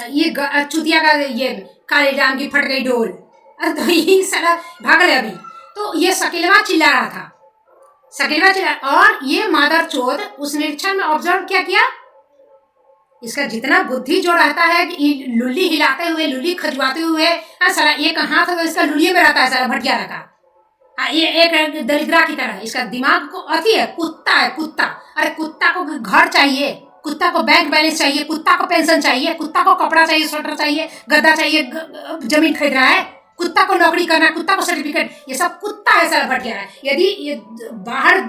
ये चुतिया का ये काले जाम की फट गई डोल। अरे तो ये साला भाग रहे अभी। तो ये शकीलवा चिल्ला रहा था, शकीलवा चिल्ला, और ये मादर चोद उस निरीक्षण में ऑब्जर्व क्या किया, इसका जितना बुद्धि जो रहता है कि लुल्ली हिलाते हुए, लुल्ली खजवाते हुए, साला एक हाथ इसका लुल्ली में रहता है साला भटियारा का। ये एक दरिद्रा की तरह इसका दिमाग को अति है, कुत्ता है कुत्ता। अरे कुत्ता को घर चाहिए, कुत्ता को बैंक बैलेंस चाहिए, कुत्ता को पेंशन चाहिए, कुत्ता को कपड़ा चाहिए, स्वेटर चाहिए, गद्दा चाहिए, जमीन खरीद रहा है, कुत्ता को नौकरी करना, कुत्ता को सर्टिफिकेट, ये सब कुत्ता है सारा भटियारा। यदि ये बाहर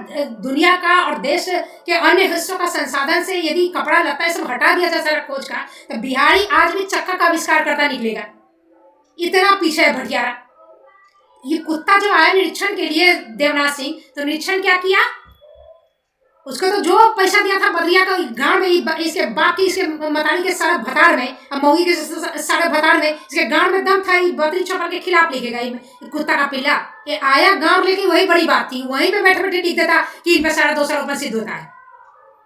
दुनिया का और देश के अन्य हिस्सों का संसाधन से यदि कपड़ा लत्ता सब हटा दिया जाए सारा खोज का, तो बिहारी आज भी चक्का का आविष्कार करता निकलेगा। इतना पीछे है भटियारा। ये कुत्ता जो आया निरीक्षण के लिए देवनाथ सिंह, तो निरीक्षण क्या किया, उसको तो जो पैसा दिया था बदरिया का गांव में, इसके बाप की, इसके मतानी के सारा भतार में, मौगी के सारा भतार में, इसके गांव में दम था, बदरी चौपड़ के खिलाफ लिखेगा कुत्ता का पिल्ला। ये आया गांव लेके, वही बड़ी बात थी, वहीं पे बैठे बैठे लिख देता कि इन पे 250 रुपये सिद्ध होता है।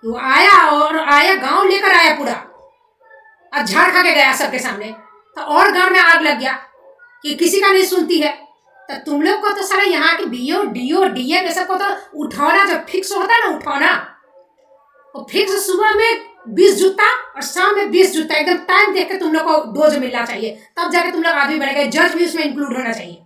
वो आया और आया गाँव लेकर आया पूरा, अब झाड़ खा के गया सबके सामने। तो और गाँव में आग लग गया कि किसी का नहीं सुनती है। तो तुम लोग को तो सारा यहाँ के बीओ डीओ डीएम ये सब को तो उठाना जब फिक्स होता है ना, उठाना वो फिक्स, सुबह में 20 जूता और शाम में 20 जूता, एकदम टाइम देख के तुम लोग को डोज मिलना चाहिए, तब जाके तुम लोग आदमी बनेगा। जज भी उसमें इंक्लूड होना चाहिए,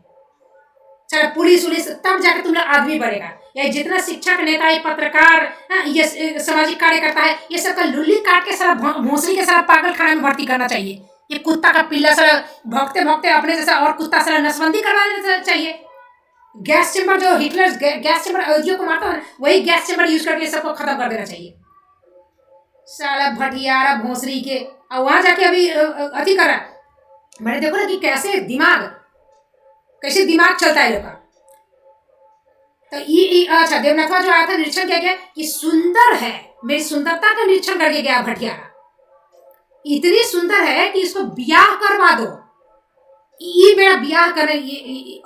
चलो पुलिस उलिस, तब जाके तुम लोग आदमी बनेगा। या जितना शिक्षक नेता है, पत्रकार, ये सामाजिक कार्यकर्ता है, ये सब का लुल्ली काट के सारा भोंसली के सारा पागल खाना में भर्ती करना चाहिए। ये कुत्ता का पिल्ला सारा भौंकते भौंकते अपने जैसा और कुत्ता सारा नसबंदी करवा देना चाहिए। गैस चेंबर, जो हिटलर गैस चेंबर अयोध्या को मारता है, वही गैस चेंबर यूज करके सबको खत्म कर देना चाहिए। साला भटियारा भोंसरी के, और वहां जाके अभी अति कर रहा। मैंने देखो ना कि कैसे दिमाग चलता है लोग का। तो ये अच्छा, देवनाथवा जो आया था निरीक्षण क्या गया कि सुंदर है, मेरी सुंदरता का निरीक्षण करके गया भटियारा। इतनी सुंदर है कि इसको ब्याह करवा दो। ये मेरा ब्याह करे,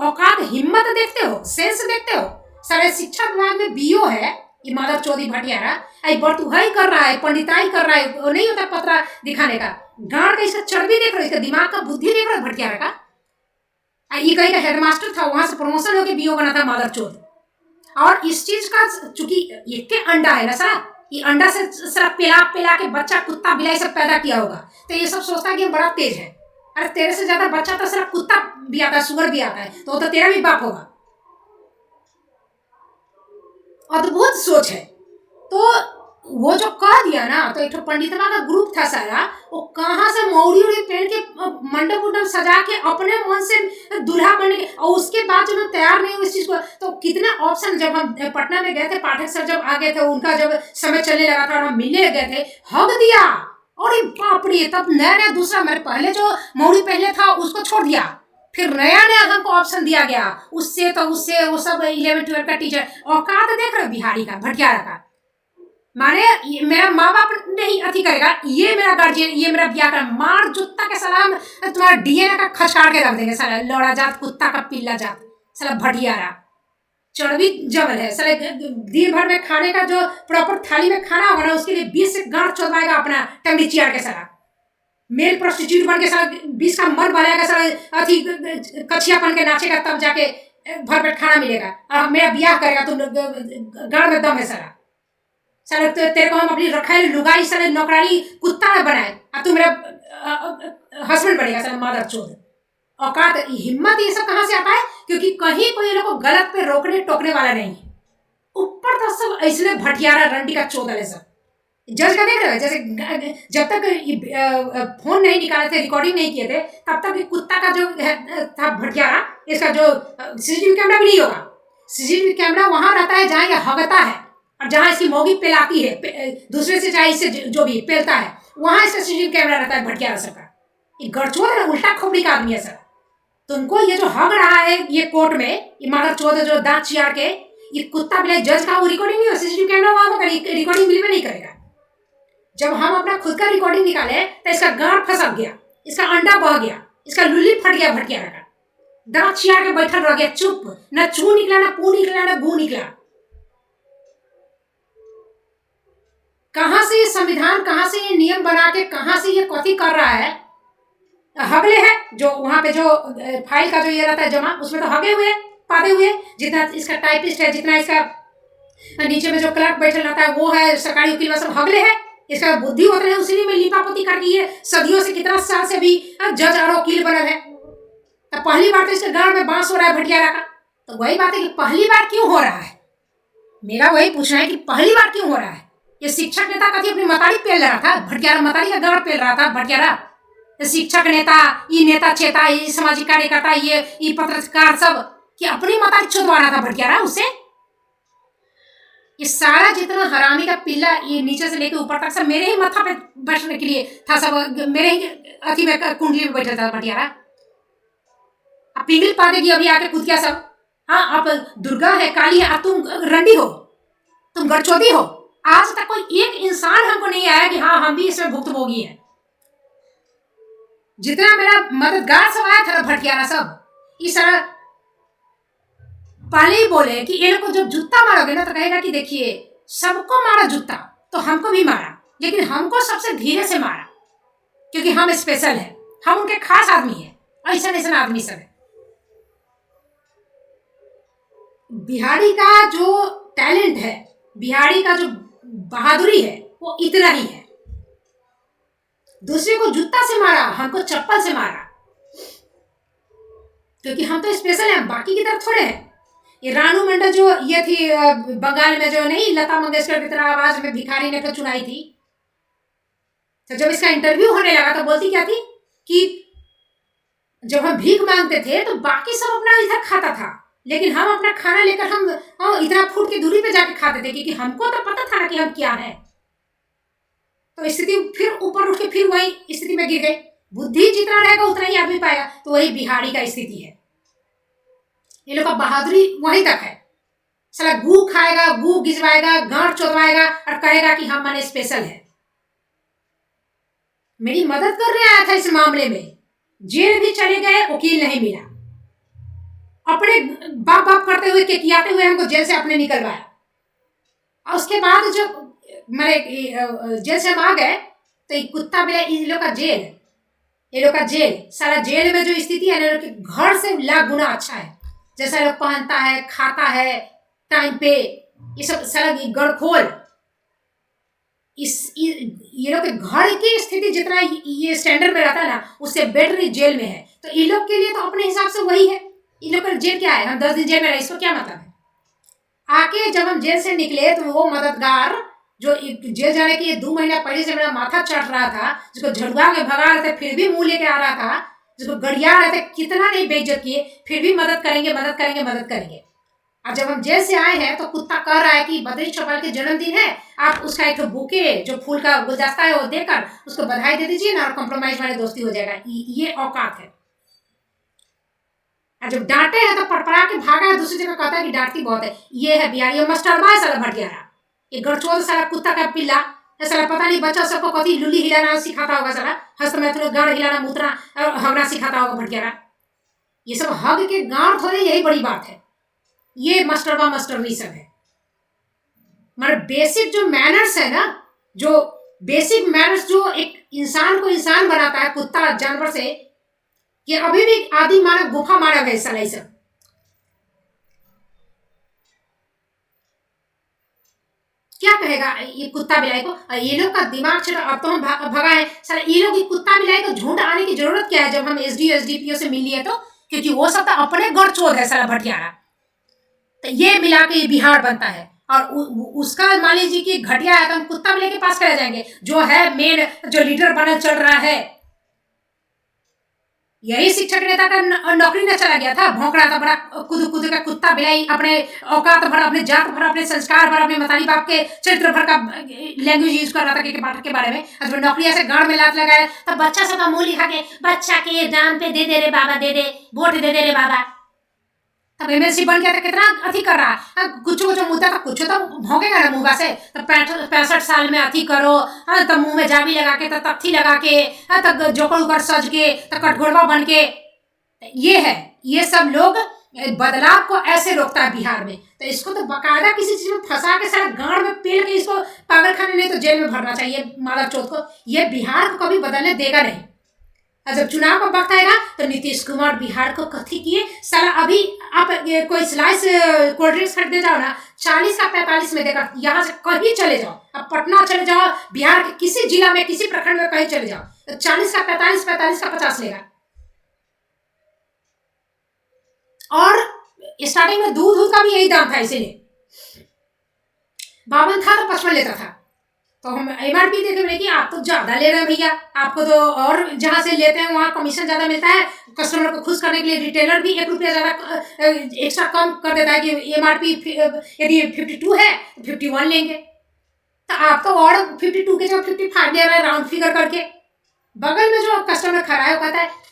औकात हिम्मत देखते हो, सेंस देखते हो। सारे शिक्षा विभाग में बीओ है ये माधव चौधरी भटियारा, बर्तुहाई कर रहा है, पंडिताई कर रहा है, वो नहीं होता पतरा दिखाने का, गांड का इसका चर्बी देख रहे हो, इसका दिमाग का बुद्धि देख रहे हो भटियारा का। ये कहीं का हेडमास्टर था, वहां से प्रमोशन होकर बीओ बना था माधव चौधरी। और इस चीज का चूंकि एक अंडा है ना सारा, ये अंडा से सारा पिला के बच्चा कुत्ता बिलाई सब पैदा किया होगा, तो ये सब सोचता है कि बड़ा तेज है। अरे तेरे से ज्यादा बच्चा तो सारा कुत्ता भी आता है, सुअर भी आता है, तो तेरा भी बाप होगा। अद्भुत सोच है। तो वो जो कह दिया ना, तो एक पंडितवा का ग्रुप था सारा, वो कहाँ से मौड़ी उड़ी पहन के मंडप उंडप सजा के अपने मन से दूल्हा बनने के, और उसके बाद जब हम तैयार नहीं हुए इस चीज को, तो कितने ऑप्शन, जब हम पटना में गए थे, पाठक सर जब आ गए थे, उनका जब समय चलने लगा था और हम मिलने गए थे, हक दिया। और बाप रे, तब नया दूसरा, मेरे पहले जो मौड़ी पहले था उसको छोड़ दिया, फिर नया हमको ऑप्शन दिया गया, उससे तो उससे वो सब 11-12 का टीचर। औकात देख रहे बिहारी का, भटियारा का। माने मेरा माँ बाप नहीं अथी करेगा, ये मेरा गार्जियन, ये मेरा ब्याह कर, मार जुत्ता के सलाम, तुम्हारा डीएनए का खसाड़ के रख देंगे साला, लौड़ा जात, कुत्ता का पिल्ला जात, साला भटियारा चढ़वी जबल है साले। दिन भर में खाने का जो प्रॉपर थाली में खाना होगा ना, उसके लिए 20 से गांठ चौदवाएगा अपना टंगड़ी चियार के साला, मेल प्रोस्टिट्यूट बन के साला 20 का मन बनाएगा साला, अथी कछिया बन के नाचेगा, तब जाके भर पेट खाना मिलेगा। और मेरा ब्याह करेगा, तुम गाड़ में दम है साला। साले तेरे को हम अपनी रखाई लुगाई साले नौकरानी कुत्ता न बनाए, और तू मेरा हस्बैंड बनेगा साला मादर चोद। औकात हिम्मत ये सब कहाँ से आता है? क्योंकि कहीं कोई लोग को गलत पे रोकने टोकने वाला नहीं है। ऊपर तो सब ऐसे भटियारा रंडी का चोदल है सब। जज का देख रहे हो, जैसे जब तक फोन नहीं निकाले थे, रिकॉर्डिंग नहीं किए थे, तब तक कुत्ता का जो था भटियारा, इसका जो सीसीटीवी कैमरा भी नहीं होगा। सीसीटीवी कैमरा वहां रहता है जहाँ ये हगता है, और जहाँ इसकी मौगी पिलाती है दूसरे से, चाहे इससे जो भी पेलता है, वहां इसका सीसीटीवी कैमरा रहता है भटियारा सबका। ये गड़चोद है, उल्टा खोपड़ी का आदमी है सर। तुमको ये जो हग रहा है ये कोर्ट में, ये मादर चोद जो दांत चियार के, ये कुत्ता बिलाई जज का वो रिकॉर्डिंग नहीं हो, सीसीटीवी कैमरा वहां होगा, रिकॉर्डिंग बिल में नहीं करेगा। जब हम अपना खुद का रिकॉर्डिंग निकाले तो इसका गांठ फंस गया, इसका अंडा बह गया, इसका लुल्ली फट गया भटियारा का, दांत चियार के बैठल रह गया चुप, न चू निकला, न पू निकला, न गू निकला। कहां से ये संविधान, कहां से ये नियम बना के, कहां से ये कथी कर रहा है? हगले है, जो वहाँ पे जो फाइल का जो ये रहता है जमा, उसमें तो हगे हुए पादे हुए, जितना इसका टाइपिस्ट है, जितना इसका नीचे में जो क्लर्क बैठे रहता है वो है, सरकारी वकील, सब हगले है। इसका बुद्धि होता है उसी में लिपापोती कर दी है सदियों से, कितना साल से भी जज और वकील बनल है। तो पहली बार तो इसके गांव में बांस हो रहा है भटियारा का। तो वही बात है कि पहली बार क्यों हो रहा है, मेरा वही पूछना है कि पहली बार क्यों हो रहा है। ये शिक्षक नेता कभी अपनी मतारी पेल रहा था, भटियारा मतारी का गांव पेल रहा था भटियारा। शिक्षक नेता, ये नेता चेता, ये सामाजिक कार्यकर्ता, ये पत्रकार सब, कि अपनी मतारी चुदवा रहा था भटियारा उससे। ये सारा जितना हरामी का पिल्ला, ये नीचे से लेके ऊपर तक सब मेरे ही माथा पे बैठने के लिए था, सब मेरे ही अथी में कुंडली में बैठा था भटियारा। अब पिंगल पा देगी अभी आके कूद गया सब। हाँ, आप दुर्गा है, काली है, तुम रंडी हो, तुम गढ़चौदी हो। आज तक कोई एक इंसान हमको नहीं आया कि हाँ हम भी इसमें भुक्तभोगी हैं। जितना मेरा मददगार सब आया था भटियारा सब, इस तरह पहले ही बोले कि ये लोग को जब जूता मारोगे ना तो कहेगा कि देखिए सबको मारा जूता, तो हमको भी मारा, लेकिन हमको सबसे धीरे से मारा, क्योंकि हम स्पेशल है, हम उनके खास आदमी है, ऐसा ऐसा आदमी सब है। बिहारी का जो टैलेंट है, बिहारी का जो बहादुरी है, वो इतना ही है। दूसरे को जूता से मारा, हमको चप्पल से मारा, क्योंकि हम तो स्पेशल हैं, बाकी की तरफ थोड़े हैं। ये रानू मंडल जो ये थी बंगाल में, जो नहीं लता मंगेशकर की तरह आवाज में भिखारी ने तो चुनाई थी, तो जब इसका इंटरव्यू होने लगा तो बोलती क्या थी कि जब हम भीख मांगते थे तो बाकी सब अपना इधर खाता था, लेकिन हम अपना खाना लेकर हम इतना फुट की दूरी पे जाके खाते थे, क्योंकि हमको तो पता था ना कि हम क्या है। तो स्थिति फिर ऊपर उठ के फिर वही स्थिति में गिर गई। बुद्धि जितना रहेगा उतना ही आदमी पाएगा। तो वही बिहारी का स्थिति है। ये लोग का बहादुरी वहीं तक है। साला गू खाएगा, गू गिजवाएगा, गांठ चोदवाएगा और कहेगा कि हम माने स्पेशल है। मेरी मदद करने आया था इस मामले में, जेल भी चले गए, वकील नहीं मिला, अपने बाप बाप करते हुए केकियाते हुए हमको जेल से अपने निकलवाया। और उसके बाद जब मेरे जेल से हम आ गए तो कुत्ता मिला इन लोग का जेल, ये लोग का जेल, सारा जेल में जो स्थिति है ना, घर से लाख गुना अच्छा है। जैसा लोग पहनता है, खाता है टाइम पे, ये सब सारा गड़खोल। ये लोग के घर की स्थिति जितना ये स्टैंडर्ड में रहता है ना, उससे बेटर जेल में है। तो इन लोग के लिए तो अपने हिसाब से वही है। इन लोग का जेल क्या है, हम 10 दिन जेल में रहे, इसको क्या मतलब है। आके जब हम जेल से निकले तो वो मददगार जो जेल जाने के 2 महीना पहले से मेरा माथा चढ़ रहा था, जिसको झड़ुआ के भगा रहे थे फिर भी मुंह लेके आ रहा था, जिसको गड़िया रहे थे, कितना नहीं बेइज्जत किए, फिर भी मदद करेंगे मदद करेंगे मदद करेंगे। और जब हम जेल से आए हैं तो कुत्ता कह रहा है कि बद्री चौपाल के जन्मदिन है, आप उसका एक बुके जो फूल का गुलदस्ता है वो देकर उसको बधाई दे दीजिए ना, और कॉम्प्रोमाइज वाली दोस्ती हो जाएगा। ये औकात है। और जब डांटे हैं तो पड़पड़ा के भागा है, दूसरी जगह कहता है कि डांटती बहुत है। ये है बिहारी, ये मास्टरबा है साला भटियारा, ये गड़चोद साला कुत्ता का पिल्ला साला, पता नहीं बच्चा सबको कथी लुली हिलाना सिखाता होगा साला, हस्त में थोड़ा गाड़ हिलाना, मुतना और हगना सिखाता होगा भटियारा। ये सब हग के गांव थोड़े, यही बड़ी बात है। ये मास्टरबा मास्टरनी सब है। हमारे बेसिक जो मैनर्स है ना, जो बेसिक मैनर्स जो एक इंसान को इंसान बनाता है कुत्ता जानवर से, ये अभी भी आदि मानव गुफा मानव है साला। सब क्या कहेगा ये कुत्ता बिलाई को, ये लोग का दिमाग चलो अब तो हम भगाए साला, ये लोग कुत्ता बिलाई को झुंड आने की जरूरत क्या है जब हम एसडीओ एसडीपीओ से मिल लिए तो, क्योंकि वो सब तो अपने गड़चोद है साला भटियारा। तो ये मिला के ये बिहार बनता है। और उसका मान लीजिए कि घटिया है तो हम कुत्ता बिलाई के पास करे जाएंगे, जो है मेन जो लीडर बनल चल रहा है। यही शिक्षक नेता का नौकरी न चला गया था, भौंक रहा था बड़ा कूद कूद का कुत्ता बिलाई, अपने औकात भर, अपने जात भर, अपने संस्कार भर, अपने मतारी बाप के चरित्र भर का लैंग्वेज यूज कर रहा था के पाठक के बारे में। और जब नौकरी ऐसे गाड़ में लात लगाया तब बच्चा सबका मुंह लिखा के बच्चा के दाम पे दे दे रे बाबा, दे दे वोट दे दे रे बाबा। तब एमएलसी बन गया था, कितना अथी कर रहा, कुछ मुद्दा था, कुछ तो भोंकेगा ना मुँह से। तब 65 साल में अथी करो, तब मुंह में जाबी लगा के, तब तख्ती लगा के, तब जोकर उकर सज के, तब कटघोड़वा बन के। ये है, ये सब लोग बदलाव को ऐसे रोकता है बिहार में। तो इसको तो बाकायदा किसी चीज में फंसा के सारा गांड में पेल के इसको पागल खाने, नहीं तो जेल में भरना चाहिए माधव चौथ को। ये बिहार को कभी बदलने देगा नहीं। और जब चुनाव का वक्त आएगा तो नीतीश कुमार बिहार को कथी किए साला। अभी आप कोई स्लाइस कोल्ड ड्रिंक्स खरीदने जाओ ना, 40 का 45 में देगा। यहाँ से कहीं चले जाओ, अब पटना चले जाओ, बिहार के किसी जिला में किसी प्रखंड में कहीं चले जाओ, तो 40 का 45, 45 का 50 लेगा। और स्टार्टिंग में दूध का भी यही दाम था, इसीलिए 52 था तो 55 लेता था। तो हम MRP देखे बोले कि आप तो ज्यादा ले रहे हैं भैया, आपको तो और जहां से लेते हैं वहां कमीशन ज्यादा मिलता है। कस्टमर को खुश करने के लिए रिटेलर भी 1 रुपया ज्यादा एक्स्ट्रा कम कर देता है कि MRP यदि 52 है तो 51 लेंगे, तो आप तो और 52 के जगह 55 ले रहे हैं राउंड फिगर करके। बगल में जो कस्टमर खड़ा है वो कहता है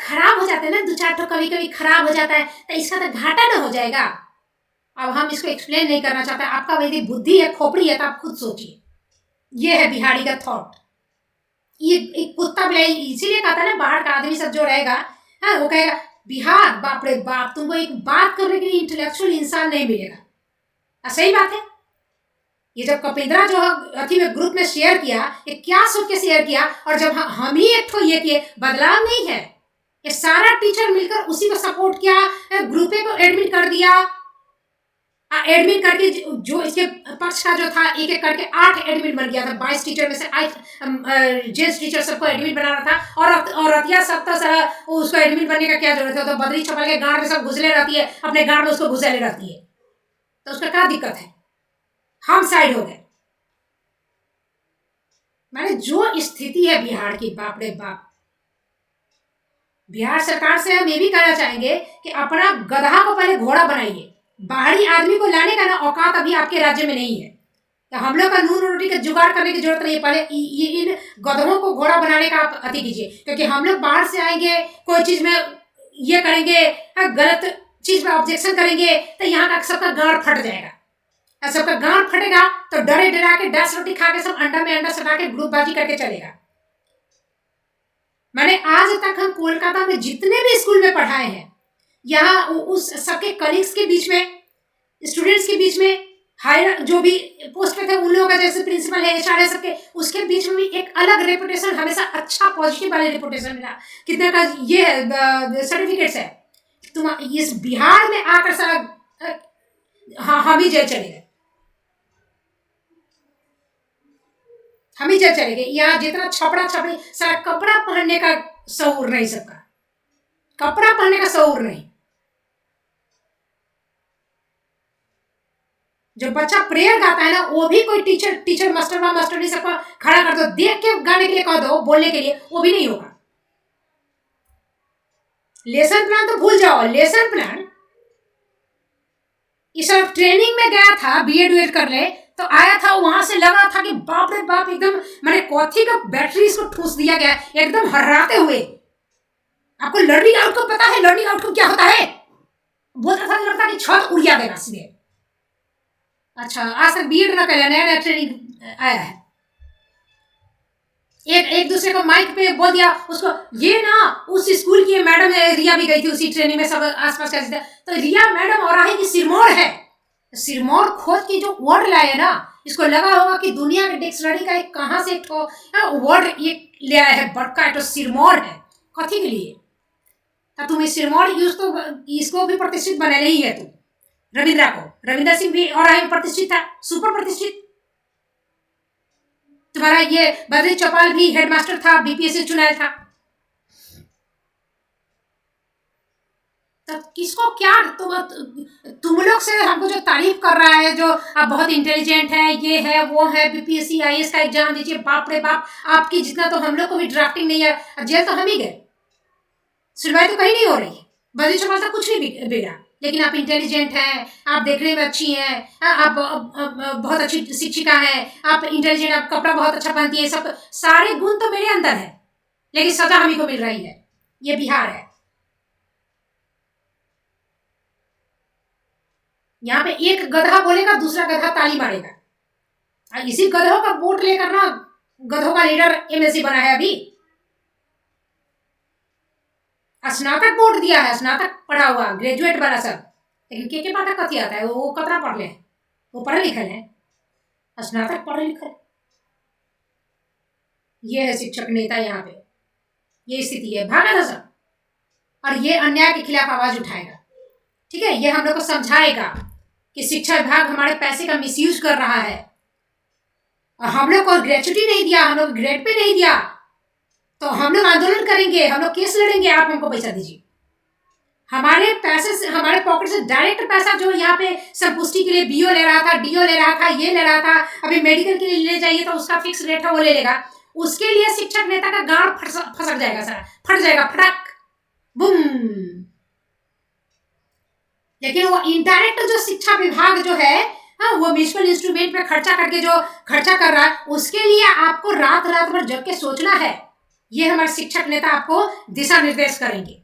खराब हो जाता है ना, 2-4 ठो कभी कभी खराब हो जाता है, तो इसका तो घाटा ना हो जाएगा। अब हम इसको एक्सप्लेन नहीं करना चाहते, आपका यदि बुद्धि है, खोपड़ी है, तो आप खुद सोचिए। ये है बिहारी का थॉट। ये एक कुत्ता भी इसीलिए कहता है ना, बाहर का आदमी सब जो रहेगा वो कहेगा बिहार बाप रे बाप, तुमको एक बात करने के लिए इंटेलेक्चुअल इंसान नहीं मिलेगा। सही बात है। ये जब कपिंद्रा जो अथी में ग्रुप में शेयर किया, ये क्या सोच के शेयर किया, और जब हम ही एक ठो ये किए, बदलाव नहीं है, ये सारा टीचर मिलकर उसी को सपोर्ट किया, ग्रुपे को एडमिट कर दिया। एडमिन करके जो इसके पक्ष का जो था, एक एक करके 8 एडमिन बन गया था। 22 टीचर में से 8 जेंट्स टीचर सबको एडमिन बनाना था। और रतिया सब तो सारा उसको एडमिन बनने का क्या जरूरत है, तो बदरी छपल के गांव में सब घुसले रहती है, अपने गांव में उसको घुसले रहती है, तो उसका क्या दिक्कत है। हम साइड हो गए। मैंने जो स्थिति है बिहार की, बाप रे बाप। बिहार सरकार से हम ये भी कहना चाहेंगे कि अपना गधा को पहले घोड़ा बनाइए। बाहरी आदमी को लाने का ना औकात अभी आपके राज्य में नहीं है, तो हम लोग का नून रोटी का जुगाड़ करने की जरूरत नहीं है। पहले ये इन गधों को घोड़ा बनाने का आप अति कीजिए, क्योंकि हम लोग बाहर से आएंगे, कोई चीज में ये करेंगे, गलत चीज में ऑब्जेक्शन करेंगे, तो यहाँ का सबका गांड फट जाएगा। सबका गांड फटेगा तो डरे डरा के 10 रोटी खा के सब अंडा में अंडा सटा के ग्रुपबाजी करके चलेगा। मैंने आज तक हम कोलकाता में जितने भी स्कूल में पढ़ाए हैं, यहाँ उस सबके कलीग्स के बीच में, स्टूडेंट्स के बीच में, हायर जो भी पोस्ट पे थे उन लोगों का, जैसे प्रिंसिपल है, HR है, सबके उसके बीच में भी एक अलग रेपुटेशन, हमेशा अच्छा पॉजिटिव वाले रेपुटेशन मिला। कितने का ये सर्टिफिकेट्स है। तुम इस बिहार में आकर सारा हम ही जेल चले गए, हम ही जेल चले गए। यहाँ जितना छपड़ा छपड़ी, सारा कपड़ा पहनने का शऊर नहीं, सबका कपड़ा पहनने का शऊर नहीं। जो बच्चा प्रेयर गाता है ना, वो भी कोई टीचर मास्टरनी सबको खड़ा कर दो, देख के गाने के लिए कह दो, बोलने के लिए, वो भी नहीं होगा। लेसन प्लान तो भूल जाओ। लेसन प्लान इस ट्रेनिंग में गया था, BEd करने, तो आया था, वहां से लगा था कि बाप रे बाप, एकदम मैंने कॉथी का बैटरी इसको ठूस दिया गया, एकदम हर्राते हुए। आपको लर्निंग आउटकम पता है? लर्निंग आउटकम क्या होता है? बोलता था, लगता कि छत उड़िया देगा सीधे। अच्छा, आज तक BEd ना कर, नया ट्रेनिंग आया है। एक दूसरे को माइक पे बोल दिया उसको, ये ना उस स्कूल की मैडम रिया भी गई थी उसी ट्रेनिंग में, सब आसपास का, तो रिया मैडम और की सिरमौर है। सिरमौर खोज की जो वर्ड लाए ना, इसको लगा होगा कि दुनिया के डिक्शनरी का एक कहाँ से एक वर्ड ये ले आया है, बड़का एक तो सिरमौर है। कथी के लिए? तो तुम इस सिरमौर यूज तो इसको भी प्रतिष्ठित बना ही है तुम। रविंद्रा को, रविंद्र सिंह भी और प्रतिष्ठित था, सुपर प्रतिष्ठित। तुम्हारा ये बद्री चौपाल भी हेडमास्टर था, BPSC चुनाया था। तो किसको क्या, तुम लोग से हमको जो तारीफ कर रहा है, जो आप बहुत इंटेलिजेंट है, ये है वो है, BPSC IAS का एग्जाम दीजिए, बाप रे बाप, आपकी जितना तो हम लोग को भी ड्राफ्टिंग नहीं है, जेल तो हम ही गए, सुनवाई तो कहीं नहीं हो रही। बद्री चौपाल तो कुछ नहीं बिगड़ा, लेकिन आप इंटेलिजेंट हैं, आप देखने में अच्छी हैं, आप बहुत अच्छी शिक्षिका हैं, आप इंटेलिजेंट, आप कपड़ा बहुत अच्छा पहनती है, सब सारे गुण तो मेरे अंदर है, लेकिन सजा हमी को मिल रही है। ये बिहार है। यहाँ पे एक गधा बोलेगा, दूसरा गधा ताली मारेगा। इसी गधों का वोट लेकर ना गधों का लीडर MLC बना है। अभी स्नातक बोर्ड दिया है, स्नातक पढ़ा हुआ, ग्रेजुएट वाला सब, लेकिन के पाठक कथी आता है, वो कतना पढ़ ले, वो पढ़े लिखे है, स्नातक पढ़े लिखे। ये है शिक्षक नेता यहाँ पे। ये स्थिति है, भागा था सब, और ये अन्याय के खिलाफ आवाज उठाएगा। ठीक है, ये हम लोग को समझाएगा कि शिक्षा विभाग हमारे पैसे का मिसयूज कर रहा है, और हम लोग को ग्रेचुटी नहीं दिया, हम लोग ग्रेड पे नहीं दिया, तो हम लोग आंदोलन करेंगे, हम लोग केस लड़ेंगे, आप हमको पैसा दीजिए। हमारे पैसे से, हमारे पॉकेट से डायरेक्ट पैसा जो यहाँ पे संपुष्टि के लिए बीओ ले रहा था, डीओ ले रहा था, ये ले रहा था, अभी मेडिकल के लिए ले जाइए तो उसका फिक्स रेट है, वो ले लेगा। उसके लिए शिक्षक नेता का गांड फसक जाएगा, सारा फट जाएगा, फटक बुम। लेकिन वो इनडायरेक्ट जो शिक्षा विभाग जो है, हाँ, वो म्यूनिसिपल इंस्ट्रूमेंट पे खर्चा करके जो खर्चा कर रहा है, उसके लिए आपको रात रात भर जग के सोचना है। ये हमारे शिक्षक नेता आपको दिशा निर्देश करेंगे।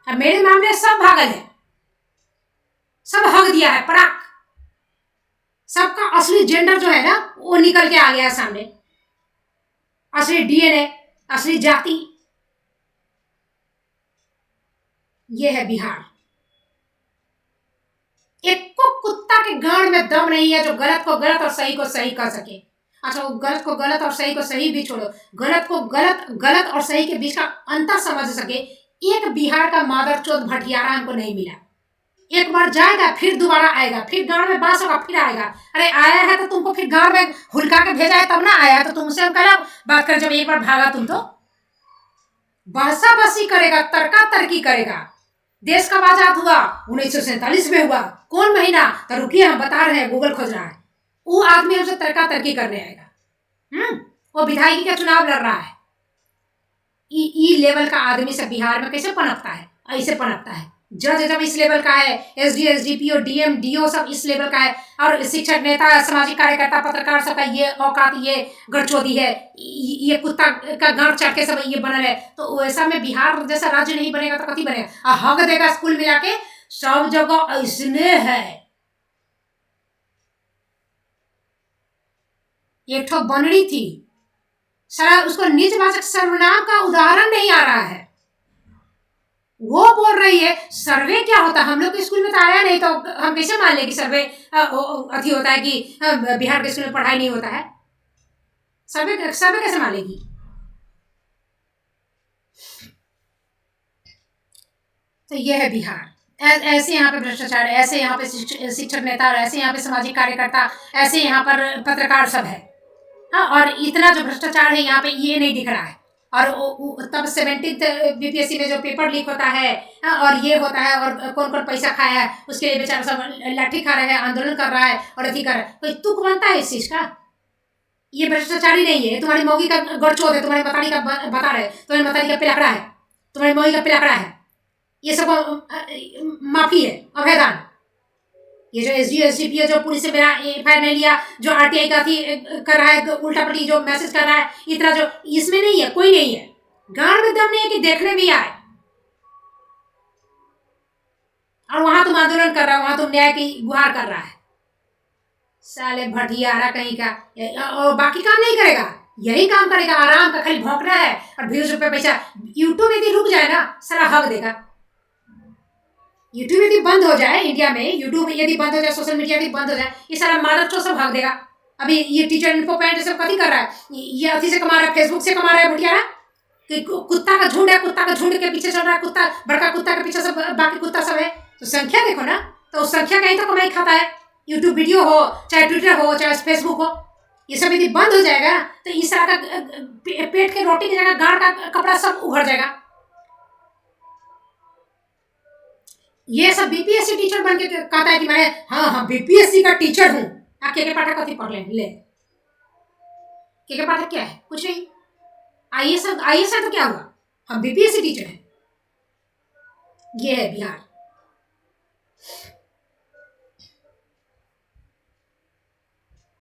अब मेरे मामले सब भागल है, सब हक दिया है, पराक सबका असली जेंडर जो है ना, वो निकल के आ गया है सामने, असली डीएनए, असली जाति। ये है बिहार। एक को कुत्ता के गांड में दम नहीं है जो गलत को गलत और सही को सही कर सके। अच्छा, वो गलत को गलत और सही को सही भी छोड़ो, गलत को गलत, गलत और सही के बीच का अंतर समझ सके, एक बिहार का मादरचोद भटियारा हमको नहीं मिला। एक बार जाएगा, फिर दोबारा आएगा, फिर गांव में बांस होगा, फिर आएगा। अरे आया है तो तुमको फिर गांव में हुलका के भेजा है तब ना आया, तो तुमसे हम कल बात कर, जब एक बार भागा तुम तो बहसा बसी करेगा, तर्का तर्की करेगा। देश कब आजाद हुआ? 1947 में हुआ। कौन महीना? तो रुकिए, हम बता रहे हैं, गूगल खोज रहा है। वो आदमी हमसे तर्का तर्की करने आएगा। वो विधायकी का चुनाव लड़ रहा है। ई लेवल का आदमी सब बिहार में कैसे पनपता है? ऐसे पनपता है। जज जब इस लेवल का है, एसडी, एसडीपीओ, डीएम, डीओ सब इस लेवल का है, और शिक्षक नेता, सामाजिक कार्यकर्ता, पत्रकार सबका ये औकात, ये गड़चोदी है, ये कुत्ता का गांड चाट के सब ये बनल है। तो ऐसा में बिहार जैसा राज्य नहीं बनेगा तो कथी बनेगा? हक देगा स्कूल मिला के, सब जगह ऐसने है। एक ठो बनड़ी थी, सारा उसको नीचवाचक सर्वनाम का उदाहरण नहीं आ रहा है। वो बोल रही है सर्वे क्या होता है? हम लोग के स्कूल में तो आया नहीं, तो हम कैसे मान लें कि सर्वे अथी होता है कि बिहार के स्कूल में पढ़ाई नहीं होता है? सर्वे सर्वे कैसे मान लेगी? तो ये है बिहार। ऐसे यहाँ पे भ्रष्टाचार, ऐसे यहाँ पे शिक्षक नेता, और ऐसे यहाँ पे सामाजिक कार्यकर्ता, ऐसे यहाँ पर पत्रकार सब है। हाँ, और इतना जो भ्रष्टाचार है यहाँ पे ये नहीं दिख रहा है। और तब 17th बीपीएससी में जो पेपर लीक होता है, और ये होता है, और कौन कौन पैसा खाया है उसके लिए बेचारा सब लाठी खा रहा है, आंदोलन कर रहा है, और अथी कर रहा है। कोई तुक बनता है इस चीज का? ये भ्रष्टाचारी नहीं है, तुम्हारी मौगी का गड़चोद है, तुम्हारी बतानी का बता रहे, तुम्हारी बतानी का पिलकड़ा है, तुम्हारी मौगी का पिलकड़ा है, ये सब माफी है, अभयदान। ये जो एसडी, एसडीपीओ जो पुलिस से मेरा एफआईआर नहीं लिया, जो आरटीआई का थी कर रहा है, उल्टा पलटी जो मैसेज कर रहा है, इतना जो इसमें नहीं है, कोई नहीं है। गांड में दम नहीं है कि देखने भी आए, और वहां तुम आंदोलन कर रहा है, वहां तुम न्याय की गुहार कर रहा है। साले भटियारा कहीं का, और बाकी काम नहीं करेगा, यही काम करेगा, आराम का, खाली भौंकना है और व्यूज पे पैसा। यूट्यूब यदि रुक जाए ना, सारा हक देगा। यूट्यूब यदि बंद हो जाए इंडिया में, यूट्यूब यदि बंद हो जाए, सोशल मीडिया यदि बंद हो जाए, ये सारा मादरचोद सब भाग देगा। अभी ये टीचर इन्फो पॉइंट सब कथी कर रहा है? ये अथी से कमा रहा है, फेसबुक से कमा रहा है भटियारा, कि कुत्ता का झुंड है, कुत्ता का झुंड के पीछे चल रहा है, कुत्ता बड़का कुत्ता के पीछे सब बाकी कुत्ता सब है। तो संख्या देखो ना, तो उस संख्या का ही तो कमाई खाता है। यूट्यूब वीडियो हो, चाहे ट्विटर हो, चाहे फेसबुक हो, ये सब यदि बंद हो जाएगा तो इस तरह का पेट के रोटी की जगह गाड़ का कपड़ा सब उघड़ जाएगा। ये सब बीपीएससी टीचर बन के कहता है कि मैं हाँ बीपीएससी का टीचर हूँ। के पाठक कथी पढ़ ले के पाठक क्या है? कुछ नहीं। आईएएस है तो क्या हुआ? हम बीपीएससी टीचर हैं। ये है बिहार।